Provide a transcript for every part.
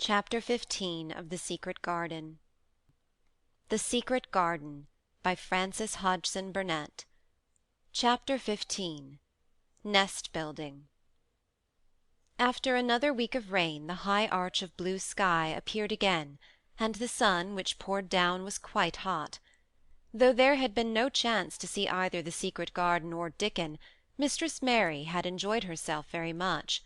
Chapter 15 of The Secret Garden. The Secret Garden by Frances Hodgson Burnett. Chapter 15. Nest Building. After another week of rain, the high arch of blue sky appeared again, and the sun which poured down was quite hot. Though there had been no chance to see either the secret garden or Dickon, Mistress Mary had enjoyed herself very much.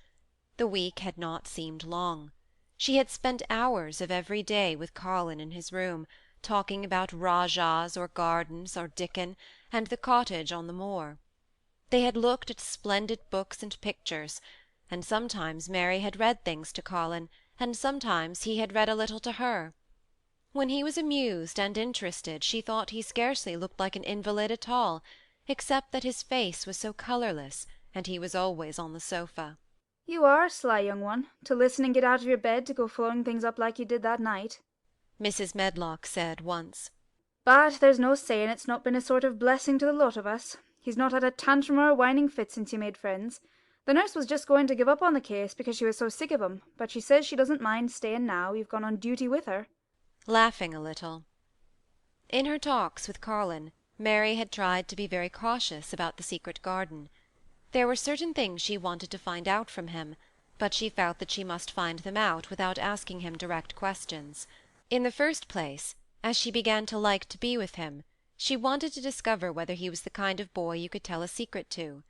The week had not seemed long. She had spent hours of every day with Colin in his room, talking about Rajahs or gardens or Dickon, and the cottage on the moor. They had looked at splendid books and pictures, and sometimes Mary had read things to Colin, and sometimes he had read a little to her. When he was amused and interested she thought he scarcely looked like an invalid at all, except that his face was so colourless, and he was always on the sofa. "You are a sly young one, to listen and get out of your bed to go following things up like you did that night," Mrs. Medlock said once. "but there's no saying it's not been a sort of blessing to the lot of us. He's not had a tantrum or a whining fit since you made friends. The nurse was just going to give up on the case because she was so sick of him, but she says she doesn't mind staying now you've gone on duty with her," laughing a little. In her talks with Colin, Mary had tried to be very cautious about the secret garden. There were certain things she wanted to find out from him, but she felt that she must find them out without asking him direct questions. In the first place, as she began to like to be with him, she wanted to discover whether he was the kind of boy you could tell a secret to.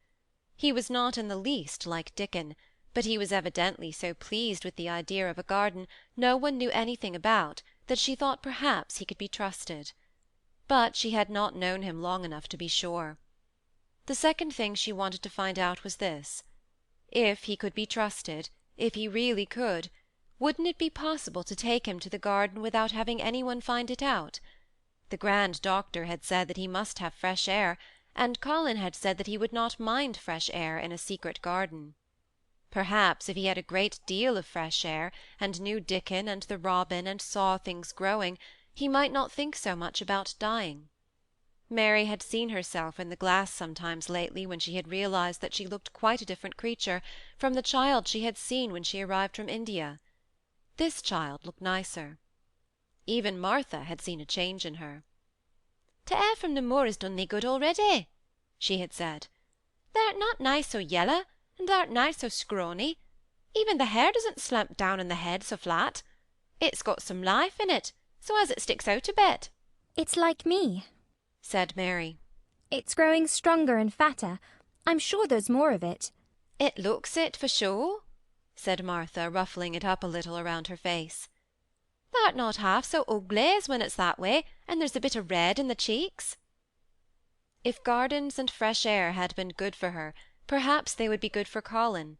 He was not in the least like Dickon, but he was evidently so pleased with the idea of a garden no one knew anything about that she thought perhaps he could be trusted. But she had not known him long enough to be sure. The second thing she wanted to find out was this: if he could be trusted, if he really could, wouldn't it be possible to take him to the garden without having any one find it out? The grand doctor had said that he must have fresh air, and Colin had said that he would not mind fresh air in a secret garden. Perhaps if he had a great deal of fresh air, and knew Dickon and the robin and saw things growing, he might not think so much about dying. Mary had seen herself in the glass sometimes lately when she had realized that she looked quite a different creature from the child she had seen when she arrived from India. This child looked nicer. Even Martha had seen a change in her. "T' air from the moor has done thee good already," she had said. "Thou'rt not nigh so yellow, and thou'rt nigh so scrawny. Even the hair doesn't slump down on the head so flat. It's got some life in it, so as it sticks out a bit." "It's like me," said Mary. "It's growing stronger and fatter. I'm sure there's more of it." "It looks it, for sure," said Martha, ruffling it up a little around her face. "Thou'rt not half so ugly as when it's that way, and there's a bit of red in the cheeks." If gardens and fresh air had been good for her, perhaps they would be good for Colin.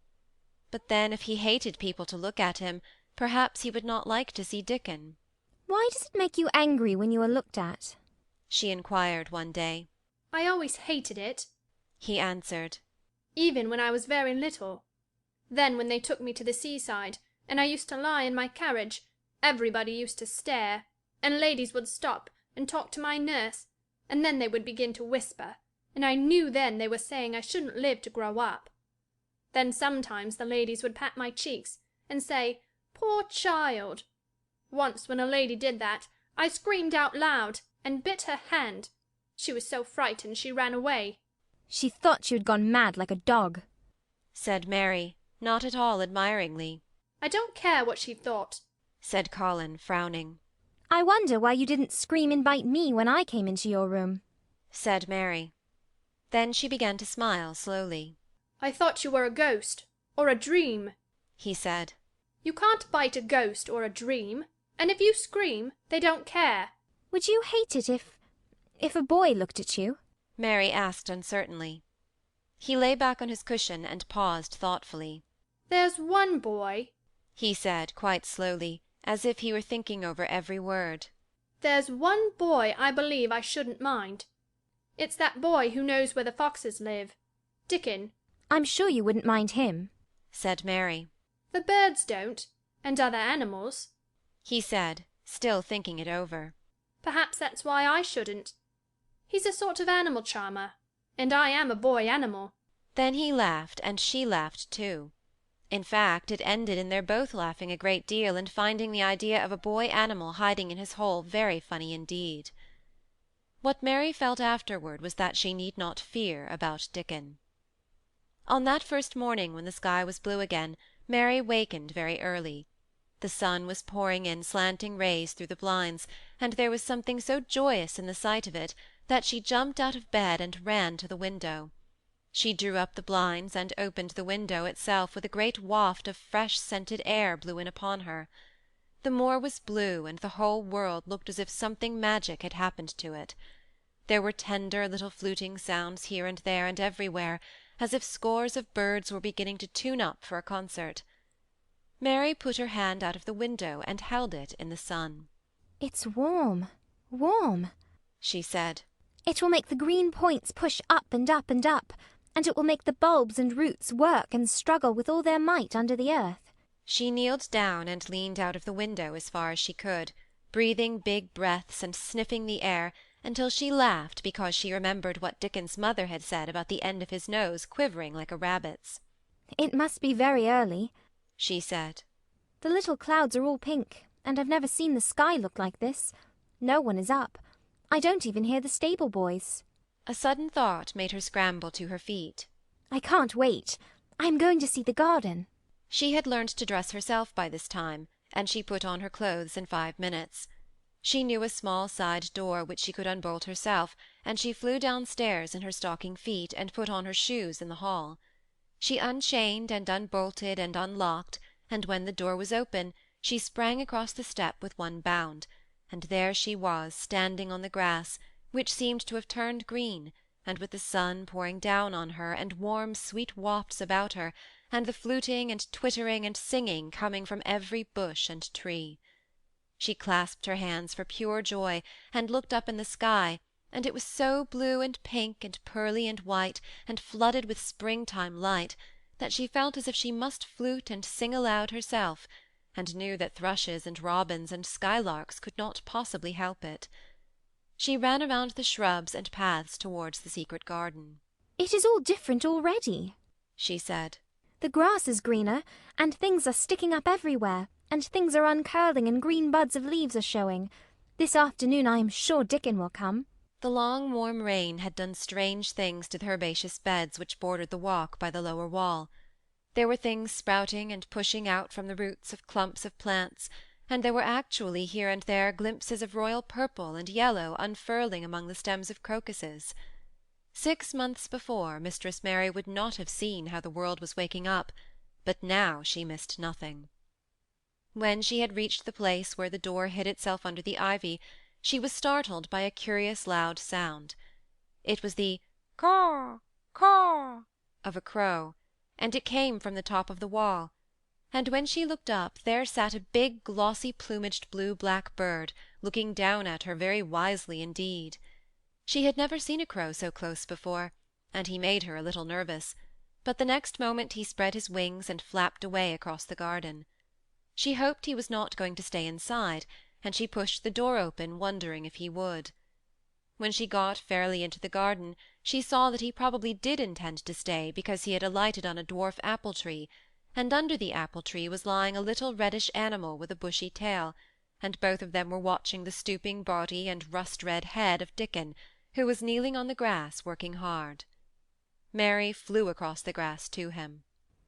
But then, if he hated people to look at him, perhaps he would not like to see Dickon. "Why does it make you angry when you are looked at?" she inquired one day. "I always hated it," he answered. "even when I was very little. Then when they took me to the seaside, and I used to lie in my carriage, everybody used to stare, and ladies would stop and talk to my nurse, and then they would begin to whisper, and I knew then they were saying I shouldn't live to grow up. Then sometimes the ladies would pat my cheeks, and say, 'Poor child!' Once when a lady did that, I screamed out loud, and bit her hand. She was so frightened she ran away." "She thought you had gone mad like a dog," said Mary, not at all admiringly. "I don't care what she thought," said Colin, frowning. "I wonder why you didn't scream and bite me when I came into your room," said Mary. Then she began to smile slowly. "I thought you were a ghost, or a dream," he said. "You can't bite a ghost or a dream, and if you scream, they don't care." "Would you hate it if a boy looked at you?" Mary asked uncertainly. He lay back on his cushion and paused thoughtfully. "There's one boy," he said quite slowly, as if he were thinking over every word. "There's one boy I believe I shouldn't mind. It's that boy who knows where the foxes live. Dickon." "I'm sure you wouldn't mind him," said Mary. "The birds don't, and other animals," he said, still thinking it over. "Perhaps that's why I shouldn't. He's a sort of animal charmer, and I am a boy animal." Then he laughed, and she laughed too. In fact, it ended in their both laughing a great deal, and finding the idea of a boy animal hiding in his hole very funny indeed. What Mary felt afterward was that she need not fear about Dickon. On that first morning, when the sky was blue again, Mary wakened very early. The sun was pouring in slanting rays through the blinds, and there was something so joyous in the sight of it that she jumped out of bed and ran to the window. She drew up the blinds and opened the window itself with a great waft of fresh scented air blew in upon her. The moor was blue, and the whole world looked as if something magic had happened to it. There were tender little fluting sounds here and there and everywhere, as if scores of birds were beginning to tune up for a concert. Mary put her hand out of the window and held it in the sun. It's warm, warm, she said. It will make the green points push up and up and up, and it will make the bulbs and roots work and struggle with all their might under the earth. She kneeled down and leaned out of the window as far as she could, breathing big breaths and sniffing the air, until she laughed because she remembered what Dickon's mother had said about the end of his nose quivering like a rabbit's. It must be very early, she said. The little clouds are all pink, and I've never seen the sky look like this. No one is up. I don't even hear the stable boys. A sudden thought made her scramble to her feet. I can't wait. I am going to see the garden. She had learned to dress herself by this time, and she put on her clothes in 5 minutes. She knew a small side door which she could unbolt herself, and she flew downstairs in her stocking feet and put on her shoes in the hall. She unchained and unbolted and unlocked, and when the door was open, she sprang across the step with one bound, and there she was standing on the grass, which seemed to have turned green, and with the sun pouring down on her, and warm sweet wafts about her, and the fluting and twittering and singing coming from every bush and tree. She clasped her hands for pure joy, and looked up in the sky, and it was so blue and pink and pearly and white, and flooded with springtime light, that she felt as if she must flute and sing aloud herself, and knew that thrushes and robins and skylarks could not possibly help it. She ran around the shrubs and paths towards the secret garden. It is all different already, she said. The grass is greener, and things are sticking up everywhere, and things are uncurling, and green buds of leaves are showing. This afternoon I am sure Dickon will come. The long warm rain had done strange things to the herbaceous beds which bordered the walk by the lower wall. There were things sprouting and pushing out from the roots of clumps of plants, and there were actually here and there glimpses of royal purple and yellow unfurling among the stems of crocuses. 6 months before, Mistress Mary would not have seen how the world was waking up, but now she missed nothing. When she had reached the place where the door hid itself under the ivy, she was startled by a curious loud sound. It was the caw, caw of a crow, and it came from the top of the wall, and when she looked up, there sat a big glossy plumaged blue-black bird, looking down at her very wisely indeed. She had never seen a crow so close before, and he made her a little nervous, but the next moment he spread his wings and flapped away across the garden. She hoped he was not going to stay inside, and she pushed the door open, wondering if he would. When she got fairly into the garden, she saw that he probably did intend to stay, because he had alighted on a dwarf apple-tree, and under the apple-tree was lying a little reddish animal with a bushy tail, and both of them were watching the stooping body and rust-red head of Dickon, who was kneeling on the grass working hard. Mary flew across the grass to him.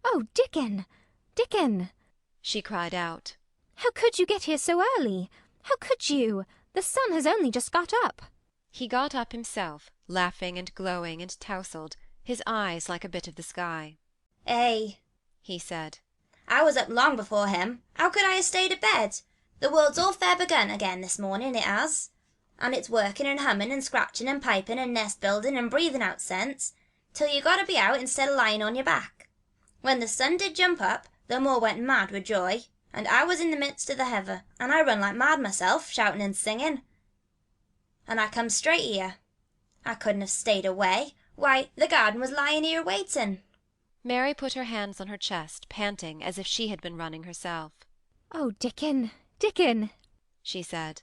"Oh, Dickon! Dickon!" she cried out. "How could you get here so early? How could you? The sun has only just got up." He got up himself, laughing and glowing and tousled, his eyes like a bit of the sky. "Eh," he said. "I was up long before him. How could I have stayed abed? The world's all fair begun again this morning, it has. And it's working and humming and scratching and piping and nest building and breathing out scents, till you got to be out instead of lying on your back. When the sun did jump up, the moor went mad with joy, and I was in the midst of the heather, and I run like mad myself, shouting and singing. And I come straight here. I couldn't have stayed away. Why, the garden was lying here waiting." Mary put her hands on her chest, panting as if she had been running herself. "Oh, Dickon, Dickon!" she said.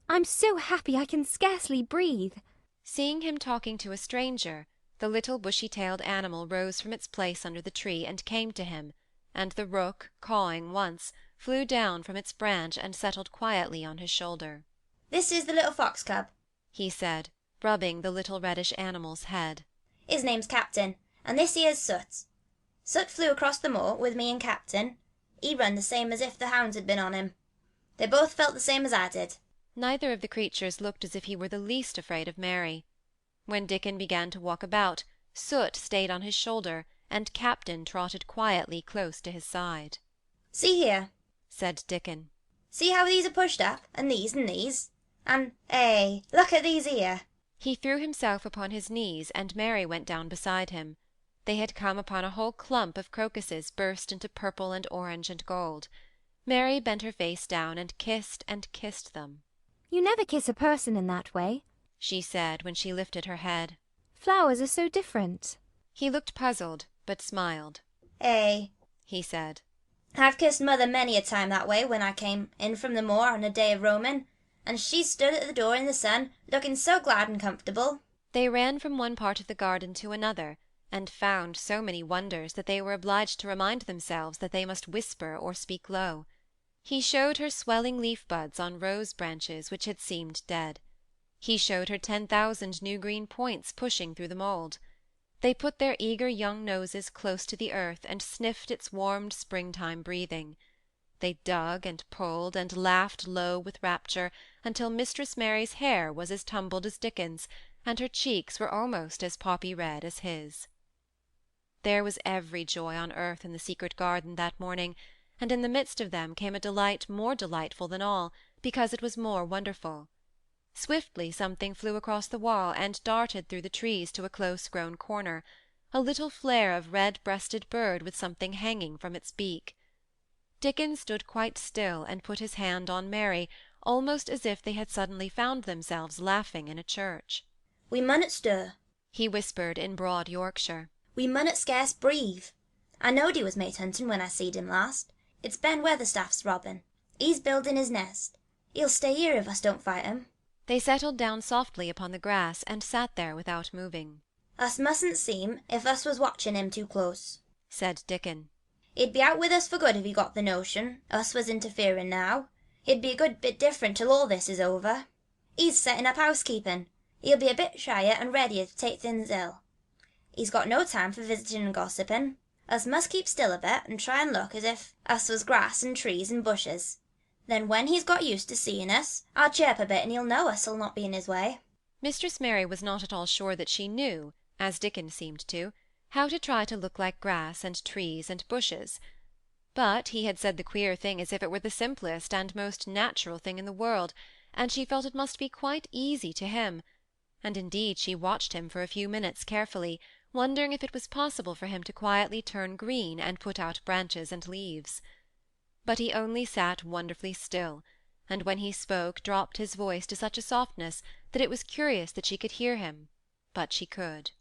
"I'm so happy I can scarcely breathe." Seeing him talking to a stranger, the little bushy-tailed animal rose from its place under the tree and came to him, and the rook, cawing once, flew down from its branch and settled quietly on his shoulder. This is the little fox cub, he said, rubbing the little reddish animal's head. His name's Captain, and this here's Soot. Soot flew across the moor with me and Captain. He run the same as if the hounds had been on him. They both felt the same as I did. Neither of the creatures looked as if he were the least afraid of Mary. When Dickon began to walk about, Soot stayed on his shoulder, and Captain trotted quietly close to his side. See here, said Dickon. See how these are pushed up, and these and these? And, look at these here. He threw himself upon his knees, and Mary went down beside him. They had come upon a whole clump of crocuses burst into purple and orange and gold. Mary bent her face down and kissed them. You never kiss a person in that way, she said when she lifted her head. Flowers are so different. He looked puzzled, but smiled. He said. I've kissed Mother many a time that way when I came in from the moor on a day of roaming, and she stood at the door in the sun, looking so glad and comfortable. They ran from one part of the garden to another, and found so many wonders that they were obliged to remind themselves that they must whisper or speak low. He showed her swelling leaf-buds on rose branches which had seemed dead. He showed her 10,000 new green points pushing through the mould. They put their eager young noses close to the earth and sniffed its warmed springtime breathing. They dug and pulled and laughed low with rapture until Mistress Mary's hair was as tumbled as Dickon's, and her cheeks were almost as poppy red as his. There was every joy on earth in the secret garden that morning, and in the midst of them came a delight more delightful than all, because it was more wonderful. Swiftly something flew across the wall and darted through the trees to a close-grown corner, a little flare of red-breasted bird with something hanging from its beak. Dickon stood quite still and put his hand on Mary, almost as if they had suddenly found themselves laughing in a church. We munnot stir, he whispered in broad Yorkshire. We munnot scarce breathe. I knowed he was mate hunting when I seed him last. It's Ben Weatherstaff's robin. He's building his nest. He'll stay here if us don't fight him. They settled down softly upon the grass and sat there without moving. Us mustn't seem if us was watching him too close, said Dickon. He'd be out with us for good if he got the notion us was interfering now. He'd be a good bit different till all this is over. He's setting up housekeeping. He'll be a bit shyer and readier to take things ill. He's got no time for visiting and gossiping. Us must keep still a bit and try and look as if us was grass and trees and bushes. Then when he's got used to seeing us, I'll chirp a bit and he'll know us'll not be in his way. Mistress Mary was not at all sure that she knew, as Dickon seemed to, how to try to look like grass and trees and bushes. But he had said the queer thing as if it were the simplest and most natural thing in the world, and she felt it must be quite easy to him, and indeed she watched him for a few minutes carefully, wondering if it was possible for him to quietly turn green and put out branches and leaves. But he only sat wonderfully still, and when he spoke dropped his voice to such a softness that it was curious that she could hear him, but she could.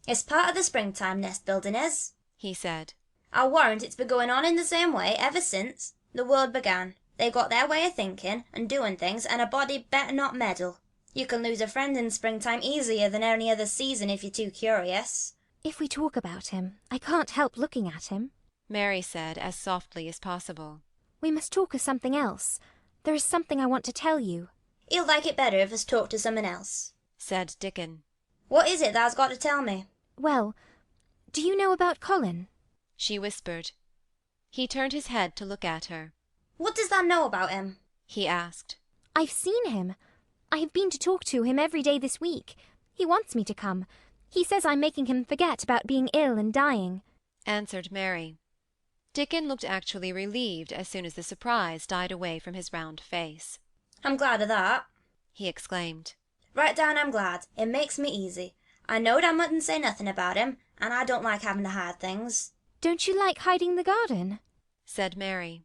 It's part of the springtime nest building is, he said. I'll warrant it's been going on in the same way ever since the world began. They got their way of thinking and doing things, and a body better not meddle. You can lose a friend in springtime easier than any other season if you're too curious. If we talk about him, I can't help looking at him, Mary said as softly as possible. We must talk of something else. There is something I want to tell you. He'll like it better if us talk to someone else, said Dickon. What is it thou's got to tell me? Well, do you know about Colin? She whispered. He turned his head to look at her. What does thou know about him? He asked. I've seen him. I have been to talk to him every day this week. He wants me to come. He says I'm making him forget about being ill and dying, answered Mary. Dickon looked actually relieved as soon as the surprise died away from his round face. I'm glad of that, he exclaimed. Right down I'm glad. It makes me easy. I knowed I mustn't say nothing about him, and I don't like having to hide things. Don't you like hiding the garden? said Mary.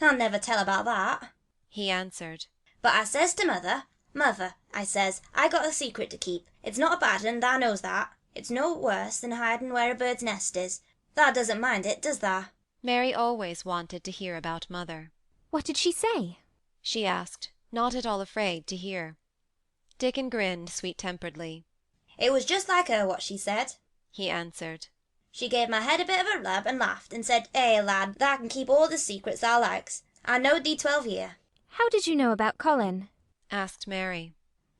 I'll never tell about that, he answered. But I says to Mother, Mother, I says, I got a secret to keep. It's not a bad un, thou knows that. It's no worse than hiding where a bird's nest is. Thou doesn't mind it, does thou? Mary always wanted to hear about Mother. What did she say? She asked, not at all afraid to hear. Dickon grinned sweet-temperedly. It was just like her what she said, he answered. She gave my head a bit of a rub and laughed and said, lad, thou can keep all the secrets thou likes. I knowed thee 12 year. How did you know about Colin? asked Mary.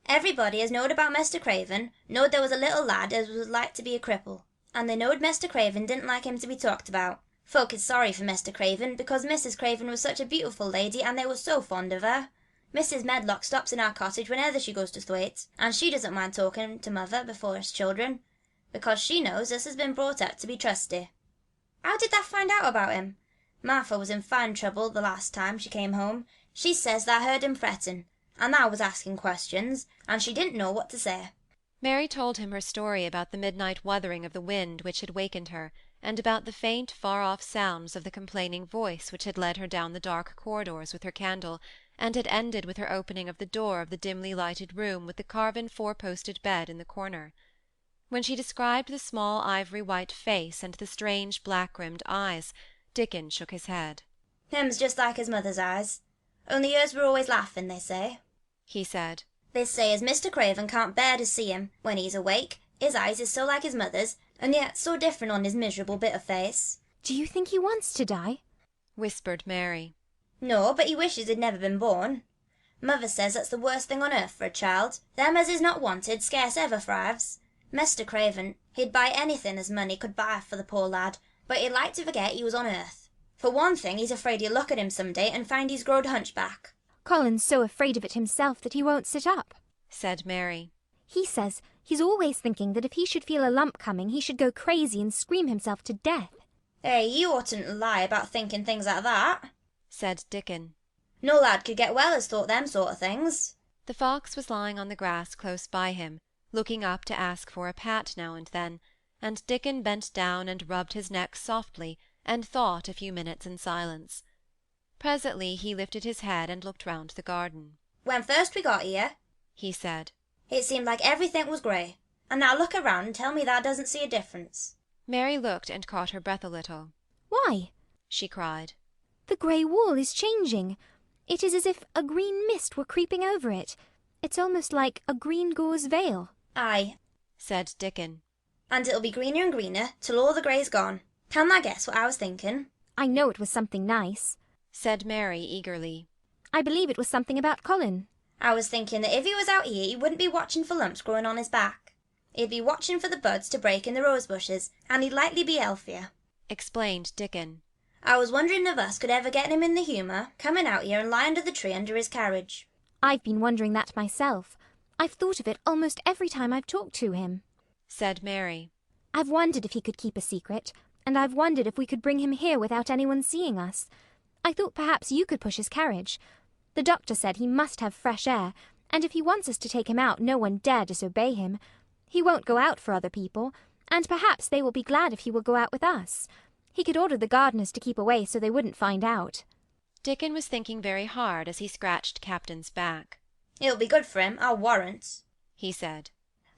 Everybody as knowed about Mr. Craven knowed there was a little lad as was like to be a cripple, and they knowed Mr. Craven didn't like him to be talked about. Folk is sorry for Mr. Craven, because Mrs. Craven was such a beautiful lady and they were so fond of her. Mrs. Medlock stops in our cottage whenever she goes to Thwaite, and she doesn't mind talking to mother before us children, because she knows us has been brought up to be trusty. How did thou find out about him? Martha was in fine trouble the last time she came home. She says thou heard him fretting, and thou was asking questions, and she didn't know what to say. Mary told him her story about the midnight wuthering of the wind which had wakened her, and about the faint, far-off sounds of the complaining voice which had led her down the dark corridors with her candle, and had ended with her opening of the door of the dimly lighted room with the carven four-posted bed in the corner. When she described the small ivory-white face and the strange black-rimmed eyes, Dickon shook his head. Him's just like his mother's eyes, only hers were always laughing, they say, he said. They say as Mr. Craven can't bear to see him when he's awake. His eyes is so like his mother's, and yet so different on his miserable bit of face. Do you think he wants to die? whispered Mary. No, but he wishes he'd never been born. Mother says that's the worst thing on earth for a child. Them as is not wanted scarce ever thrives. Mr. Craven, he'd buy anything as money could buy for the poor lad, but he'd like to forget he was on earth. For one thing, he's afraid he'll look at him some day and find he's growed hunchback. Colin's so afraid of it himself that he won't sit up, said Mary. He says he's always thinking that if he should feel a lump coming, he should go crazy and scream himself to death. Hey, you oughtn't to lie about thinking things like that, said Dickon. No lad could get well as thought them sort of things. The fox was lying on the grass close by him, looking up to ask for a pat now and then, and Dickon bent down and rubbed his neck softly and thought a few minutes in silence. Presently he lifted his head and looked round the garden. When first we got here, he said, it seemed like everything was grey, and now look around and tell me thou doesn't see a difference. Mary looked and caught her breath a little. Why? she cried. The grey wall is changing. It is as if a green mist were creeping over it. It's almost like a green gauze veil. Aye, said Dickon. And it'll be greener and greener till all the grey's gone. Can thou guess what I was thinking? I know it was something nice, said Mary eagerly. I believe it was something about Colin. I was thinking that if he was out here, he wouldn't be watching for lumps growing on his back. He'd be watching for the buds to break in the rose bushes, and he'd likely be healthier, explained Dickon. I was wondering if us could ever get him in the humour, coming out here and lie under the tree under his carriage. I've been wondering that myself. I've thought of it almost every time I've talked to him, said Mary. I've wondered if he could keep a secret, and I've wondered if we could bring him here without anyone seeing us. I thought perhaps you could push his carriage. The doctor said he must have fresh air, and if he wants us to take him out, no one dare disobey him. He won't go out for other people, and perhaps they will be glad if he will go out with us. He could order the gardeners to keep away so they wouldn't find out. Dickon was thinking very hard as he scratched Captain's back. It'll be good for him, I'll warrant, he said.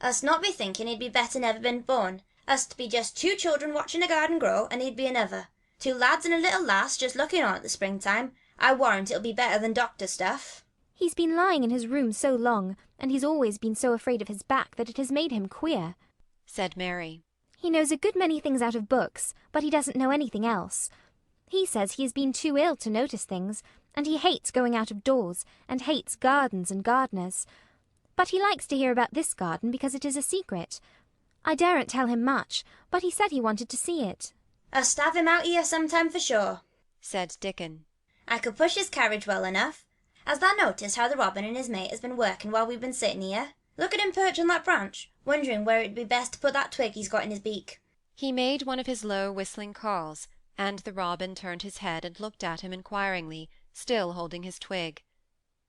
Us not be thinking he'd be better never been born. Us to be just 2 children watching a garden grow, and he'd be another. 2 lads and a little lass just looking on at the springtime. I warrant it'll be better than doctor stuff. He's been lying in his room so long, and he's always been so afraid of his back that it has made him queer, said Mary. He knows a good many things out of books, but he doesn't know anything else. He says he has been too ill to notice things, and he hates going out of doors, and hates gardens and gardeners. But he likes to hear about this garden because it is a secret. I daren't tell him much, but he said he wanted to see it. Us to have him out here sometime for sure, said Dickon. I could push his carriage well enough. Has thou noticed how the robin and his mate has been working while we've been sitting here? Look at him perch on that branch, wondering where it'd be best to put that twig he's got in his beak. He made one of his low whistling calls, and the robin turned his head and looked at him inquiringly, still holding his twig.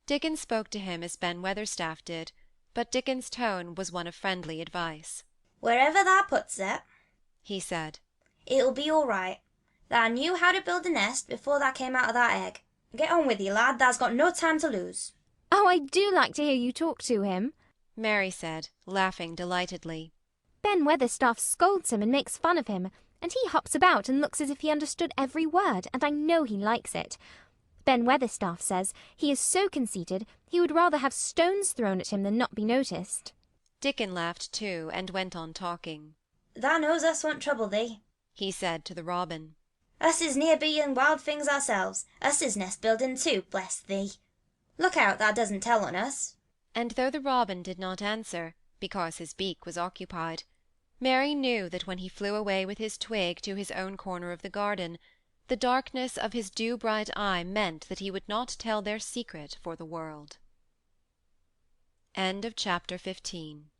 Dickon spoke to him as Ben Weatherstaff did, but Dickon's tone was one of friendly advice. Wherever thou puts it, he said, it'll be all right. Thou knew how to build a nest before thou came out of that egg. Get on with you, lad, thou's got no time to lose. Oh, I do like to hear you talk to him, Mary said, laughing delightedly. Ben Weatherstaff scolds him and makes fun of him, and he hops about and looks as if he understood every word, and I know he likes it. Ben Weatherstaff says he is so conceited he would rather have stones thrown at him than not be noticed. Dickon laughed too, and went on talking. Thou knows us won't trouble thee. he said to the robin. Us is near being wild things ourselves. Us is nest building too, bless thee. Look out thou doesn't tell on us. And though the robin did not answer, because his beak was occupied, Mary knew that when he flew away with his twig to his own corner of the garden, the darkness of his dew-bright eye meant that he would not tell their secret for the world. End of chapter 15.